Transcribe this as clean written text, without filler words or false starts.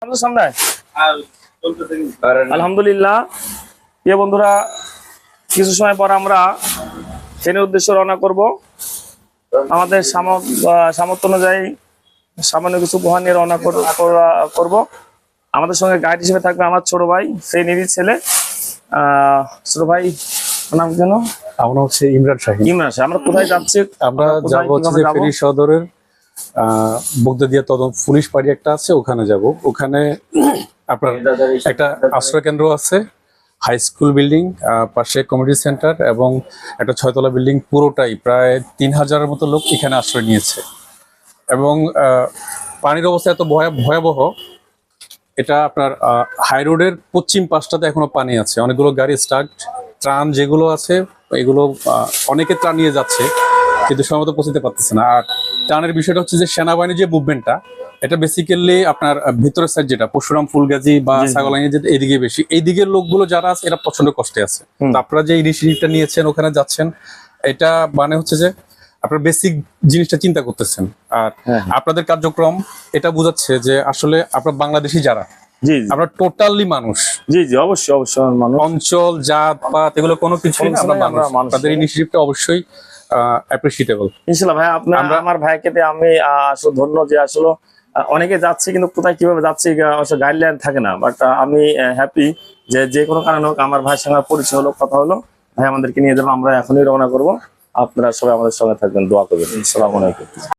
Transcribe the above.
সামনে আলহামদুলিল্লাহ। বন্ধুরা, কিছু সময় পর আমরা ট্রেনের উদ্দেশ্যে রওনা করব। আমাদের সামর্থ্য অনুযায়ী সামান্য কিছু উপহার নিয়ে রওনা করব। আমাদের সঙ্গে গাইড হিসেবে থাকবে আমার ছোট ভাই, সেই নিরির ছেলে। ছোট ভাই নাম কেন? আমার হচ্ছে ইমরান শাহীন। ইমরান শাহ। আমরা কোথায় যাচ্ছি? আমরা যাবো হচ্ছে ফেনী সদরের বগদাদিয়া তদন্ত পুলিশ পাড়ি একটা আছে, ওখানে যাব। ওখানে আপনার একটা আশ্রয় কেন্দ্র আছে, হাই স্কুল বিল্ডিং, পাশে কমিউনিটি সেন্টার এবং একটা 6তলা বিল্ডিং, পুরোটাই প্রায় 3000-এর মতো লোক এখানে আশ্রয় নিয়েছে। এবং পানির অবস্থা এত ভয়াবহ, এটা আপনার হাই রোডের পশ্চিম পাশটাতে এখনো পানি আছে, অনেকগুলো গাড়ি স্টার্ট, ত্রাণ যেগুলো আছে এগুলো অনেকে ত্রাণ নিয়ে যাচ্ছে কিন্তু সময়মতো পৌঁছতে পারতেছে না। আর ত্রাণের বিষয়টা হচ্ছে যে সেনাবাহিনীর যে মুভমেন্টটা, এটা বেসিক্যালি আপনার ভিতরের সাইড যেটা পরশুরাম ফুলগাজী বা ছাগলাইনি, যেটা এইদিকে বেশি, এই দিকের লোকগুলো যারা আছে এরা প্রচন্ড কষ্টে আছে। তো আপনারা যে ইনিশিয়েটিভটা নিয়েছেন, ওখানে যাচ্ছেন, এটা মানে হচ্ছে যে আপনার বেসিক জিনিসটা চিন্তা করতেছেন। আর আপনাদের কার্যক্রম এটা বোঝাচ্ছে যে আসলে আপনার বাংলাদেশি যারা, আমরা টোটালি মানুষ। জি জি, অবশ্যই অবশ্যই মানুষ। অঞ্চল, জাত পাত এগুলো কোনো কিছু না, আমরা মানুষ। তাদের ইনিশিয়েটিভটা অবশ্যই অ্যাপ্রিশিয়েটেবল। ইনশাআল্লাহ ভাই, আমার ভাইকে আমি আসলে ধন্য যে আসলে অনেকে যাচ্ছে কিন্তু কোথায় কিভাবে যাচ্ছে গাইডলাইন থাকে না। বাট আমি হ্যাপি যে কোনো কারণে হোক আমার ভাইয়ের সঙ্গে পরিচয় হলো, কথা হলো, ভাই আমাদেরকে নিয়ে যাবো। আমরা এখনই রওনা করবো। আপনারা সবাই আমাদের সঙ্গে থাকবেন, দোয়া করবেন। আসসালামু আলাইকুম।